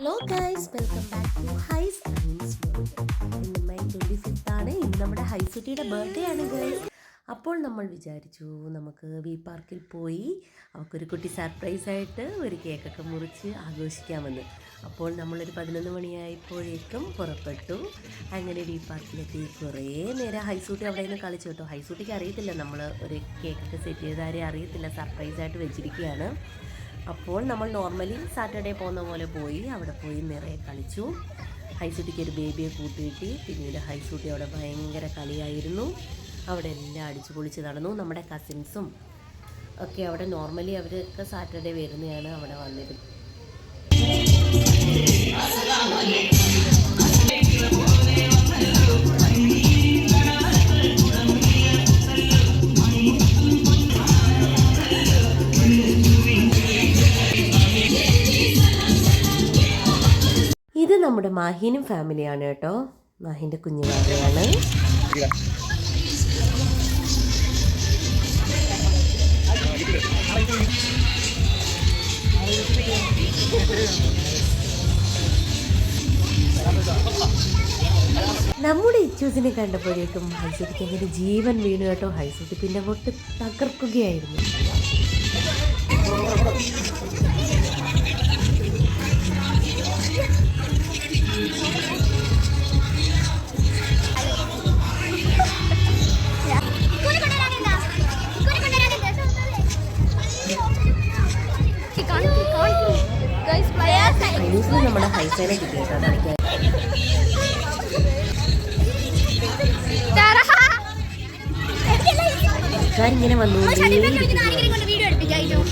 Hello guys, welcome back to highs and world. ഇന്ന് May 25 ആണ്. ഇന്ന് നമ്മുടെ ഹൈസുട്ടിയുടെ ബർത്ത്ഡേ ആണ് ഗൈസ്. അപ്പോൾ നമ്മൾ വിചാരിച്ചു നമുക്ക് വി പാർക്കിൽ പോയി അവൾക്കൊരു കുട്ടി സർപ്രൈസായിട്ട് ഒരു കേക്കൊക്കെ മുറിച്ച് ആഘോഷിക്കാമെന്ന്. അപ്പോൾ നമ്മളൊരു 11 മണിയായപ്പോഴേക്കും പുറപ്പെട്ടു. അങ്ങനെ വി പാർക്കിലെത്തി കുറേ നേരം ഹൈസൂട്ടി അവിടെ നിന്ന് കളിച്ചു കേട്ടോ. ഹൈസൂട്ടിക്ക് അറിയത്തില്ല നമ്മൾ ഒരു കേക്കൊക്കെ സെറ്റ് ചെയ്താരെ അറിയത്തില്ല, സർപ്രൈസായിട്ട് വെച്ചിരിക്കുകയാണ്. അപ്പോൾ നമ്മൾ നോർമലി സാറ്റർഡേ പോകുന്ന പോലെ പോയി അവിടെ പോയി നിറയെ കളിച്ചു. ഹൈസൂട്ടിക്ക് ഒരു ബേബിയെ കൂട്ടിയിട്ട് പിന്നീട് ഹൈസൂട്ടി അവിടെ ഭയങ്കര കളിയായിരുന്നു. അവിടെ എല്ലാം അടിച്ചു പൊളിച്ച് നടന്നു. നമ്മുടെ കസിൻസും ഒക്കെ അവിടെ നോർമലി അവരൊക്കെ സാറ്റർഡേ വരുന്നതാണ് അവിടെ വന്നിരുന്നത്. ഇത് നമ്മുടെ മാഹിനും ഫാമിലിയാണ് കേട്ടോ. മാഹിൻ്റെ കുഞ്ഞുമാരെയാണ്. നമ്മുടെ ഇച്ചൂസിനെ കണ്ടപ്പോഴേക്കും ഹൈസൂട്ടിക്ക് അങ്ങനെ ജീവൻ വീണു കേട്ടോ. ഹൈസൂട്ടി പിന്നെ അങ്ങോട്ട് തകർക്കുകയായിരുന്നു. നമ്മുടെ ഹൈസേനെ കിട്ടിയിട്ടോ കളിക്കാൻ. ആൾക്കാരിങ്ങനെ വന്നുകൊണ്ടേയിരിക്കുന്നു.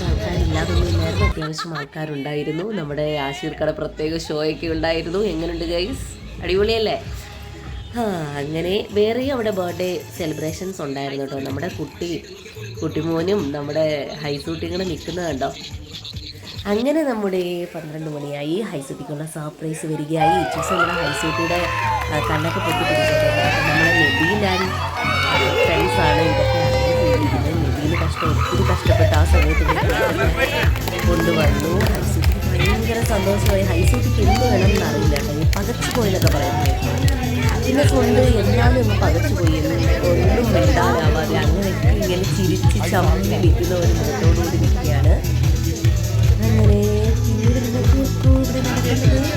ആൾക്കാരില്ലാതൊന്നും ഇല്ലായിരുന്നു, അത്യാവശ്യം ആൾക്കാരുണ്ടായിരുന്നു. നമ്മുടെ ആശീർക്കട പ്രത്യേക ഷോയൊക്കെ ഉണ്ടായിരുന്നു. എങ്ങനെയുണ്ട് ഗൈസ്? അടിപൊളിയല്ലേ? അങ്ങനെ വേറെ അവിടെ ബർത്ത്ഡേ സെലിബ്രേഷൻസ് ഉണ്ടായിരുന്നു കേട്ടോ. നമ്മുടെ കുട്ടിമോനും നമ്മുടെ ഹൈസൂട്ടിങ്ങനെ നിൽക്കുന്നത് കണ്ടോ. അങ്ങനെ നമ്മുടെ 12 മണിയായി. ഹൈസൂട്ടിക്കുള്ള സർപ്രൈസ് വരികയായി. ഇച്ചൂസ് നമ്മുടെ ഹൈസൂട്ടിയുടെ കണ്ണൊക്കെ പൊട്ടിപ്പിടിച്ചിട്ടുണ്ട്. നമ്മുടെ നബീൽ ആൻഡ് ഫ്രണ്ട്സാണ് ഇതൊക്കെ അറിഞ്ഞിരിക്കുന്നത്. നബീൽ ഒത്തിരി കഷ്ടപ്പെട്ട് ആ സമയത്ത് കൊണ്ടുവന്നു. ഹൈസൂട്ടിക്ക് ഭയങ്കര സന്തോഷമായി. ഹൈസൂട്ടിക്ക് എന്ത് വേണമെന്ന് അറിയില്ല കേട്ടോ. പകച്ചു പോയെന്നൊക്കെ പറയുന്നത് പിന്നെ കൊണ്ട് എന്നാലും പകച്ചു പോയി ഒന്നും മിണ്ടാനാവാതെ അങ്ങനെയൊക്കെ ഇങ്ങനെ ചിരിച്ച് ചമ്മി നിൽക്കുന്ന ഒരു മുഖത്തോടുകൂടി നിൽക്കുകയാണ്. അങ്ങനെ പിന്നീട് നിങ്ങൾക്ക് ഇവിടെ നടക്കുന്നത്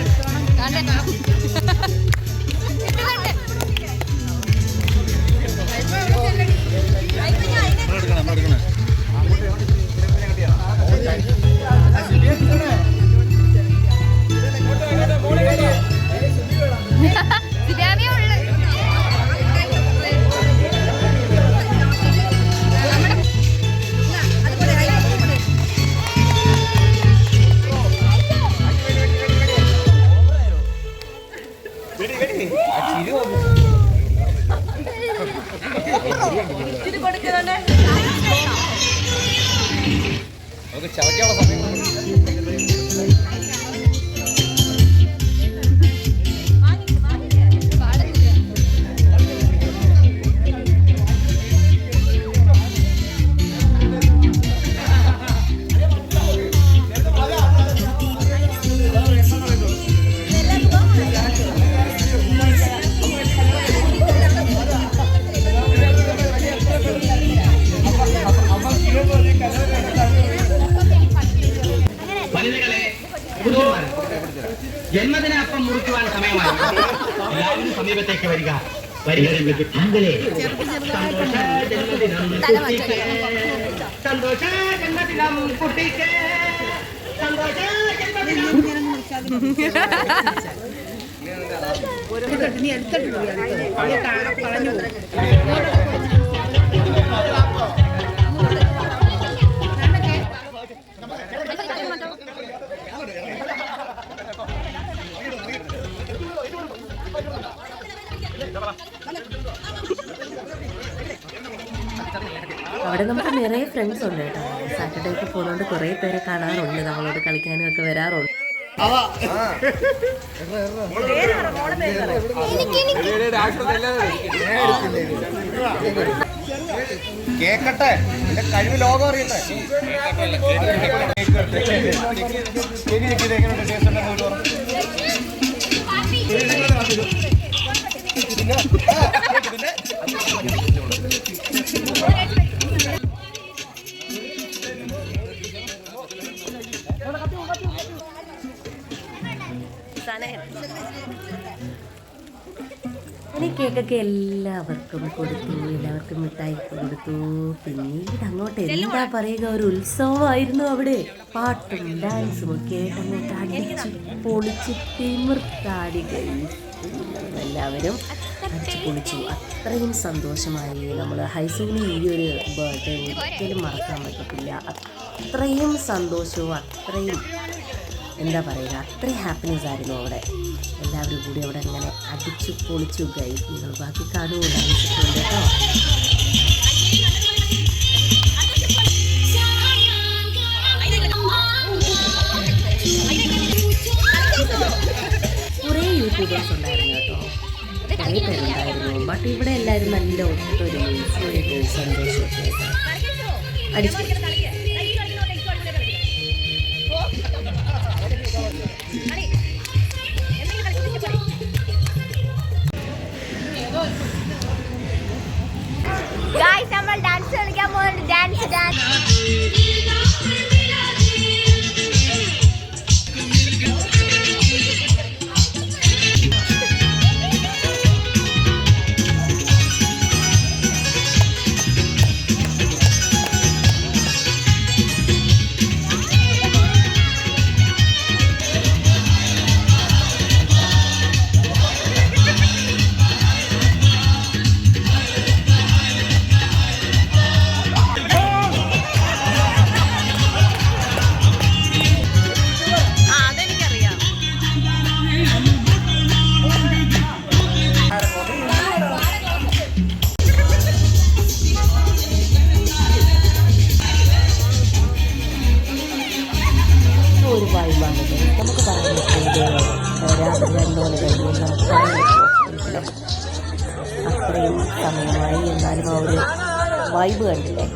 ചവയ്ക്കാനുള്ള സമയം. ജന്മദിനാപ്പം മുറിക്കുവാൻ സമയമായി. എല്ലാവരും സമീപത്തേക്ക് വരിക. സന്തോഷ ജന്മദിനം കുട്ടിക്ക്, സന്തോഷ അവിടെ നമുക്ക് നിറയെ ഫ്രണ്ട്സ് ഉണ്ട് കേട്ടോ. സാറ്റർഡേക്ക് പോകുന്നതുകൊണ്ട് കുറേ പേരെ കാണാറുണ്ട്. നമ്മളോട് കളിക്കാനും ഒക്കെ വരാറുണ്ട്. കേക്കട്ടെ, കഴിവ് ലോകം അറിയട്ടെ. അങ്ങനെ കേക്കൊക്കെ എല്ലാവർക്കും കൊടുത്തു, എല്ലാവർക്കും മിഠായി കൊടുത്തു. പിന്നീട് അങ്ങോട്ട് എന്താ പറയുക, ഒരു ഉത്സവമായിരുന്നു അവിടെ. പാട്ടും ഡാൻസും ഒക്കെ ആയിട്ട് അങ്ങോട്ട് അടിച്ച് പൊളിച്ച് തിമിർത്താടി എല്ലാവരും അടിച്ച് പൊളിച്ചു. അത്രയും സന്തോഷമായി. നമ്മൾ ഹൈസൂണി ഈ ഒരു ബർത്ത്ഡേ ഒരിക്കലും മറക്കാൻ പറ്റത്തില്ല. അത്രയും സന്തോഷവും അത്രയും എന്താ പറയുക, അത്രയും ഹാപ്പിനെസ് ആയിരുന്നു അവിടെ. എല്ലാവരും കൂടി അവിടെ അങ്ങനെ അടിച്ചു പൊളിച്ചു. ഗൈസ്, നിങ്ങൾ ബാക്കി കാണുമോ? ഡാൻസൊക്കെ കേട്ടോ. കുറേ യൂട്യൂബേഴ്സ് ഉണ്ടായിരുന്നു കേട്ടോ, കുറേ പേരുണ്ടായിരുന്നു. ബട്ട് ഇവിടെ എല്ലാവരും നല്ല ഒത്തൊരു സന്തോഷമൊക്കെ അടിച്ചു. ഗായ്സ്, നമ്മൾ ഡാൻസ് കളിക്കാൻ പോകുന്നുണ്ട്. ഡാൻസ് ഒരു വൈബാണിത്. നമുക്ക് പറയാൻ രാത്രി 2 മണി കഴിഞ്ഞ് നമുക്ക് പറയാൻ പറ്റുമോ? അത്രയും സമയമായി. എന്നാലും ആ ഒരു വൈബ് കണ്ടില്ലേ?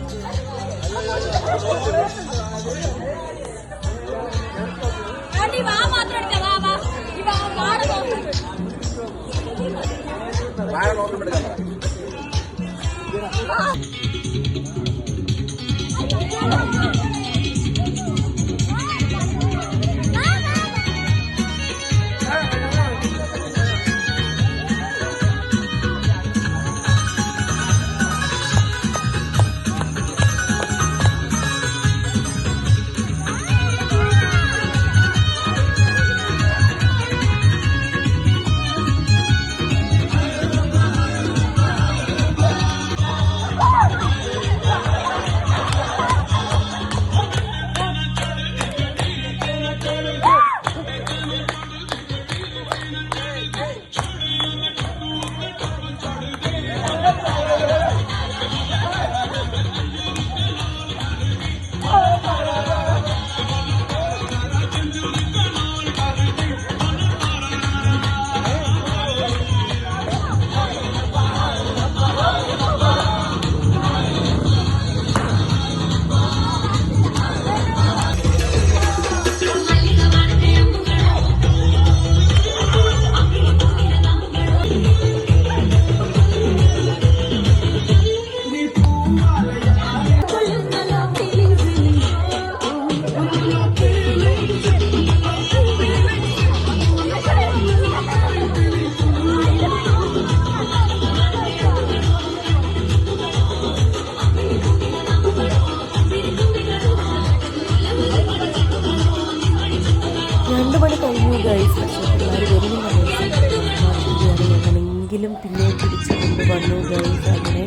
എങ്ങനെയെങ്കിലും പിന്നെ തിരിച്ചു കൊണ്ടുവന്നു ഗൈസ്. അങ്ങനെ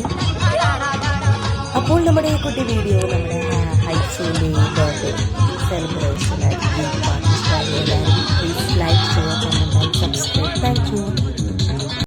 അപ്പോൾ നമ്മുടെ ഈ കുട്ടി വീഡിയോ നമ്മുടെ